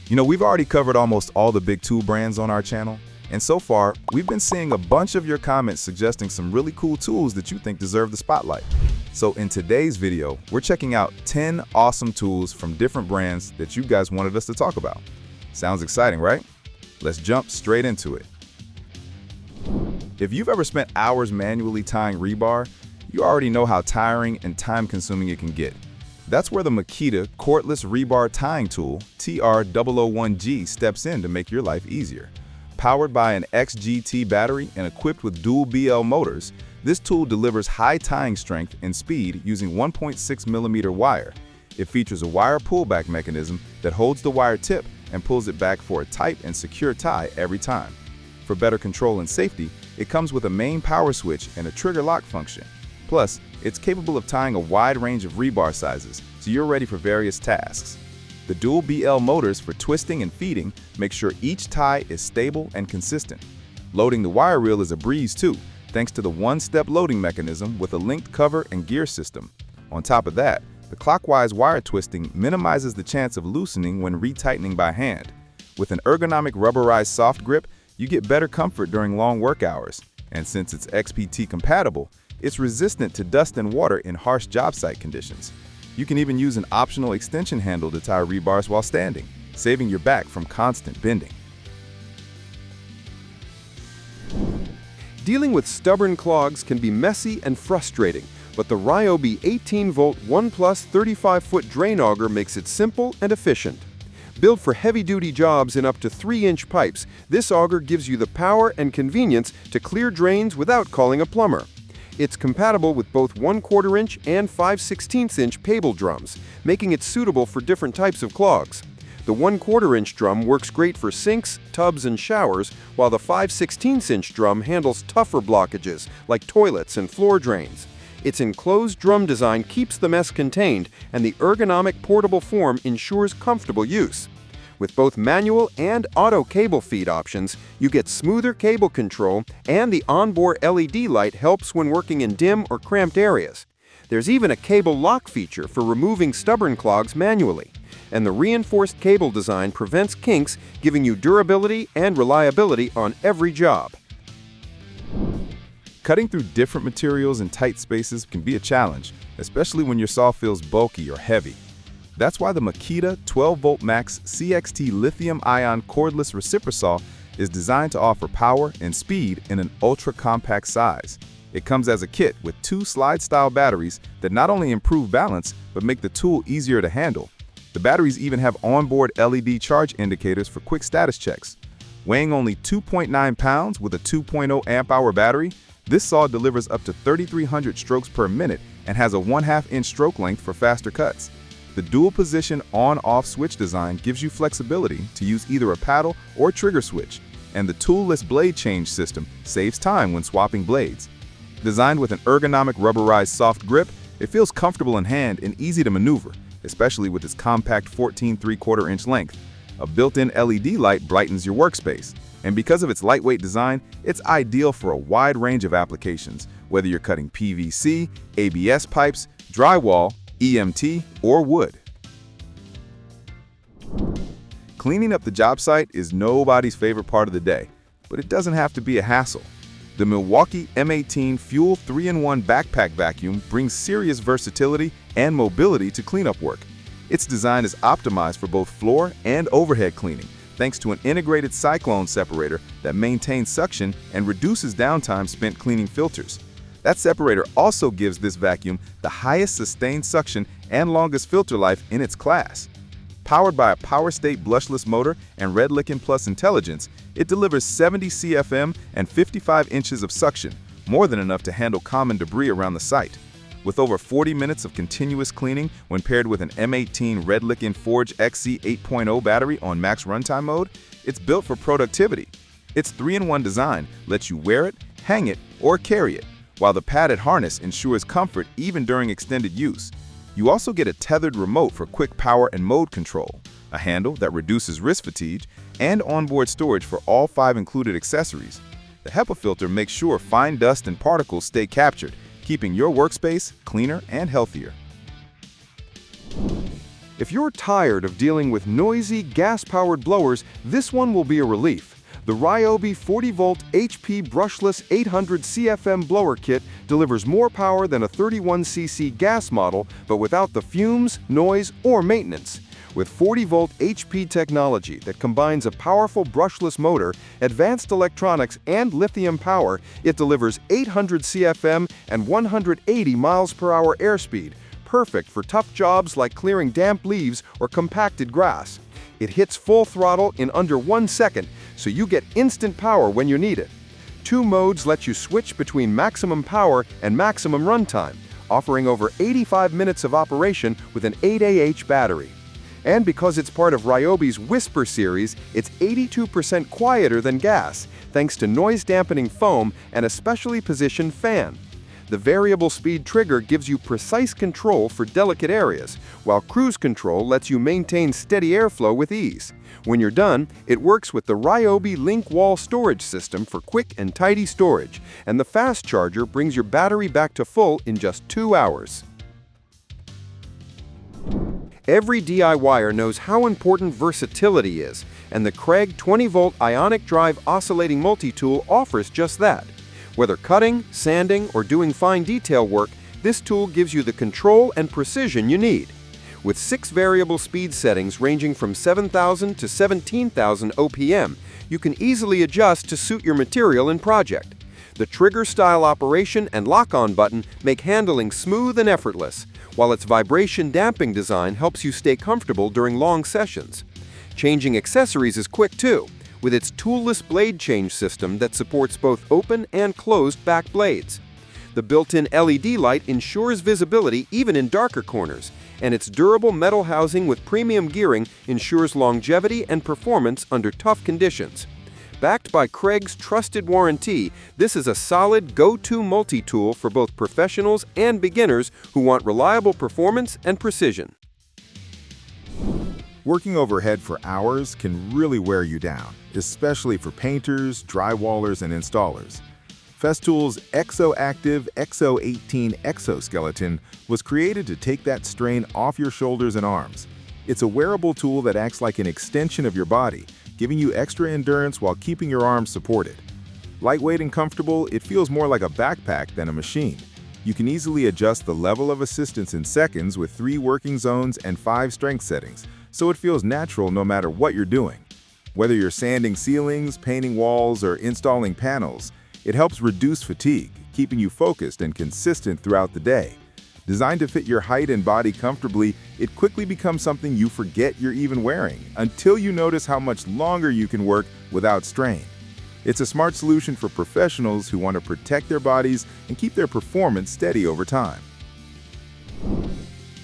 We've already covered almost all the big tool brands on our channel, and so far, we've been seeing a bunch of your comments suggesting some really cool tools that you think deserve the spotlight. So in today's video, we're checking out 10 awesome tools from different brands that you guys wanted us to talk about. Sounds exciting, right? Let's jump straight into it. If you've ever spent hours manually tying rebar, you already know how tiring and time-consuming it can get. That's where the Makita Cordless Rebar Tying Tool, TR001G, steps in to make your life easier. Powered by an XGT battery and equipped with dual BL motors, this tool delivers high tying strength and speed using 1.6mm wire. It features a wire pullback mechanism that holds the wire tip and pulls it back for a tight and secure tie every time. For better control and safety, it comes with a main power switch and a trigger lock function. Plus, it's capable of tying a wide range of rebar sizes, so you're ready for various tasks. The dual BL motors for twisting and feeding make sure each tie is stable and consistent. Loading the wire reel is a breeze too, thanks to the one-step loading mechanism with a linked cover and gear system. On top of that, the clockwise wire twisting minimizes the chance of loosening when retightening by hand. With an ergonomic rubberized soft grip, you get better comfort during long work hours. And since it's XPT compatible, it's resistant to dust and water in harsh job site conditions. You can even use an optional extension handle to tie rebars while standing, saving your back from constant bending. Dealing with stubborn clogs can be messy and frustrating, but the Ryobi 18-volt 1+ 35-foot drain auger makes it simple and efficient. Built for heavy-duty jobs in up to 3-inch pipes, this auger gives you the power and convenience to clear drains without calling a plumber. It's compatible with both 1/4 inch and 5/16 inch Pable drums, making it suitable for different types of clogs. The 1/4 inch drum works great for sinks, tubs, and showers, while the 5/16 inch drum handles tougher blockages like toilets and floor drains. Its enclosed drum design keeps the mess contained, and the ergonomic portable form ensures comfortable use. With both manual and auto cable feed options, you get smoother cable control, and the onboard LED light helps when working in dim or cramped areas. There's even a cable lock feature for removing stubborn clogs manually. And the reinforced cable design prevents kinks, giving you durability and reliability on every job. Cutting through different materials in tight spaces can be a challenge, especially when your saw feels bulky or heavy. That's why the Makita 12-volt max CXT lithium-ion cordless reciprosaw is designed to offer power and speed in an ultra-compact size. It comes as a kit with 2 slide-style batteries that not only improve balance, but make the tool easier to handle. The batteries even have onboard LED charge indicators for quick status checks. Weighing only 2.9 pounds with a 2.0 amp-hour battery, this saw delivers up to 3,300 strokes per minute and has a 1/2 inch stroke length for faster cuts. The dual-position on-off switch design gives you flexibility to use either a paddle or trigger switch, and the tool-less blade change system saves time when swapping blades. Designed with an ergonomic rubberized soft grip, it feels comfortable in hand and easy to maneuver, especially with its compact 14 3/4 inch length. A built-in LED light brightens your workspace, and because of its lightweight design, it's ideal for a wide range of applications, whether you're cutting PVC, ABS pipes, drywall, EMT, or wood. Cleaning up the job site is nobody's favorite part of the day, but it doesn't have to be a hassle. The Milwaukee M18 Fuel 3-in-1 backpack vacuum brings serious versatility and mobility to cleanup work. Its design is optimized for both floor and overhead cleaning, thanks to an integrated cyclone separator that maintains suction and reduces downtime spent cleaning filters. That separator also gives this vacuum the highest sustained suction and longest filter life in its class. Powered by a power-state brushless motor and Redlicken Plus intelligence, it delivers 70 CFM and 55 inches of suction, more than enough to handle common debris around the site. With over 40 minutes of continuous cleaning when paired with an M18 Redlicken Forge XC 8.0 battery on max runtime mode, it's built for productivity. Its 3-in-1 design lets you wear it, hang it, or carry it, while the padded harness ensures comfort even during extended use. You also get a tethered remote for quick power and mode control, a handle that reduces wrist fatigue, and onboard storage for all 5 included accessories. The HEPA filter makes sure fine dust and particles stay captured, keeping your workspace cleaner and healthier. If you're tired of dealing with noisy, gas-powered blowers, this one will be a relief. The Ryobi 40-volt HP Brushless 800 CFM blower kit delivers more power than a 31cc gas model, but without the fumes, noise, or maintenance. With 40-volt HP technology that combines a powerful brushless motor, advanced electronics, and lithium power, it delivers 800 CFM and 180 miles per hour airspeed, perfect for tough jobs like clearing damp leaves or compacted grass. It hits full throttle in under 1 second, so you get instant power when you need it. 2 modes let you switch between maximum power and maximum runtime, offering over 85 minutes of operation with an 8Ah battery. And because it's part of Ryobi's Whisper series, it's 82% quieter than gas, thanks to noise-dampening foam and a specially positioned fan. The variable speed trigger gives you precise control for delicate areas, while cruise control lets you maintain steady airflow with ease. When you're done, it works with the Ryobi Link Wall storage system for quick and tidy storage, and the fast charger brings your battery back to full in just 2 hours. Every DIYer knows how important versatility is, and the Kreg 20-volt Ionic drive oscillating multi-tool offers just that. Whether cutting, sanding, or doing fine detail work, this tool gives you the control and precision you need. With 6 variable speed settings ranging from 7,000 to 17,000 OPM, you can easily adjust to suit your material and project. The trigger-style operation and lock-on button make handling smooth and effortless, while its vibration-damping design helps you stay comfortable during long sessions. Changing accessories is quick too, with its toolless blade change system that supports both open and closed back blades. The built-in LED light ensures visibility even in darker corners, and its durable metal housing with premium gearing ensures longevity and performance under tough conditions. Backed by Kreg's trusted warranty, this is a solid go-to multi-tool for both professionals and beginners who want reliable performance and precision. Working overhead for hours can really wear you down, especially for painters, drywallers, and installers. Festool's ExoActive EXO 18 exoskeleton was created to take that strain off your shoulders and arms. It's a wearable tool that acts like an extension of your body, giving you extra endurance while keeping your arms supported. Lightweight and comfortable, it feels more like a backpack than a machine. You can easily adjust the level of assistance in seconds with 3 working zones and 5 strength settings, so it feels natural no matter what you're doing. Whether you're sanding ceilings, painting walls, or installing panels, it helps reduce fatigue, keeping you focused and consistent throughout the day. Designed to fit your height and body comfortably, it quickly becomes something you forget you're even wearing, until you notice how much longer you can work without strain. It's a smart solution for professionals who want to protect their bodies and keep their performance steady over time.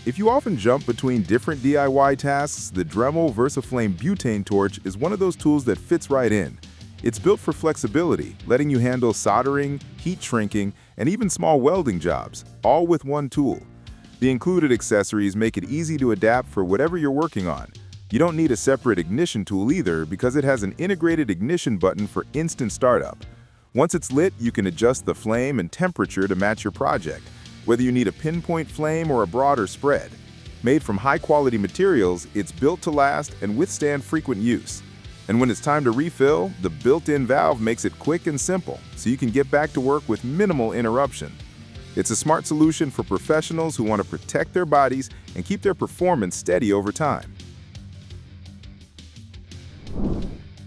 If you often jump between different DIY tasks, the Dremel VersaFlame Butane torch is one of those tools that fits right in. It's built for flexibility, letting you handle soldering, heat shrinking, and even small welding jobs, all with one tool. The included accessories make it easy to adapt for whatever you're working on. You don't need a separate ignition tool either because it has an integrated ignition button for instant startup. Once it's lit, you can adjust the flame and temperature to match your project, whether you need a pinpoint flame or a broader spread. Made from high-quality materials, it's built to last and withstand frequent use. And when it's time to refill, the built-in valve makes it quick and simple, so you can get back to work with minimal interruption. It's a smart solution for professionals who want to protect their bodies and keep their performance steady over time.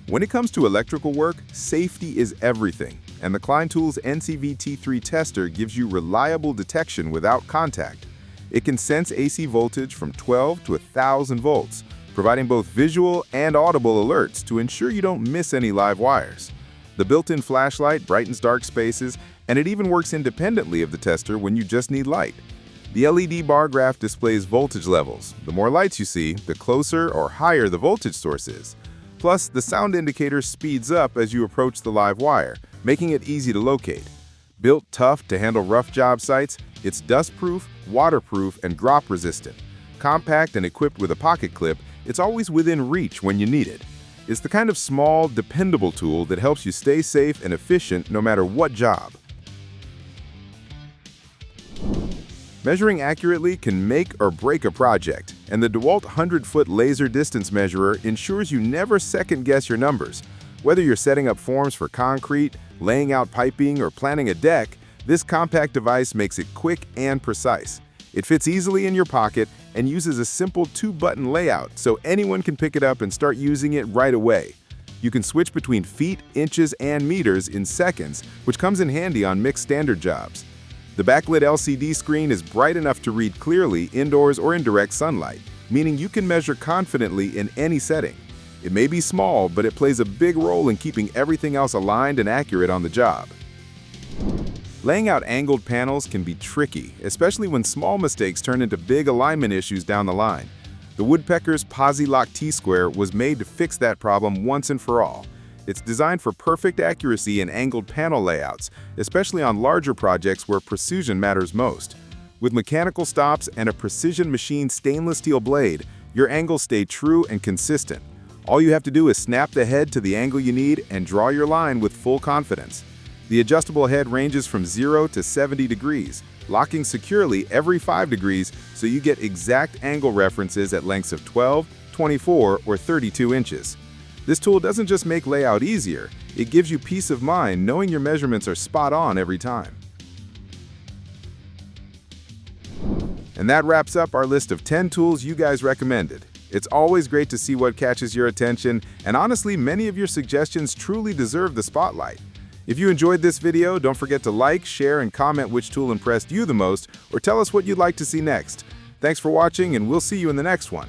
When it comes to electrical work, safety is everything, and the Klein Tools NCV T3 tester gives you reliable detection without contact. It can sense AC voltage from 12 to 1,000 volts, providing both visual and audible alerts to ensure you don't miss any live wires. The built-in flashlight brightens dark spaces, and it even works independently of the tester when you just need light. The LED bar graph displays voltage levels. The more lights you see, the closer or higher the voltage source is. Plus, the sound indicator speeds up as you approach the live wire, making it easy to locate. Built tough to handle rough job sites, it's dust-proof, waterproof, and drop-resistant. Compact and equipped with a pocket clip, it's always within reach when you need it. It's the kind of small, dependable tool that helps you stay safe and efficient no matter what job. Measuring accurately can make or break a project. And the DeWALT 100-foot laser distance measurer ensures you never second-guess your numbers. Whether you're setting up forms for concrete, laying out piping, or planning a deck, this compact device makes it quick and precise. It fits easily in your pocket and uses a simple 2-button layout so anyone can pick it up and start using it right away. You can switch between feet, inches, and meters in seconds, which comes in handy on mixed standard jobs. The backlit LCD screen is bright enough to read clearly indoors or in direct sunlight, meaning you can measure confidently in any setting. It may be small, but it plays a big role in keeping everything else aligned and accurate on the job. Laying out angled panels can be tricky, especially when small mistakes turn into big alignment issues down the line. The Woodpeckers Posi T-square was made to fix that problem once and for all. It's designed for perfect accuracy in angled panel layouts, especially on larger projects where precision matters most. With mechanical stops and a precision machined stainless steel blade, your angles stay true and consistent. All you have to do is snap the head to the angle you need and draw your line with full confidence. The adjustable head ranges from 0 to 70 degrees, locking securely every 5 degrees so you get exact angle references at lengths of 12, 24, or 32 inches. This tool doesn't just make layout easier, it gives you peace of mind knowing your measurements are spot on every time. And that wraps up our list of 10 tools you guys recommended. It's always great to see what catches your attention, and honestly, many of your suggestions truly deserve the spotlight. If you enjoyed this video, don't forget to like, share, and comment which tool impressed you the most, or tell us what you'd like to see next. Thanks for watching, and we'll see you in the next one.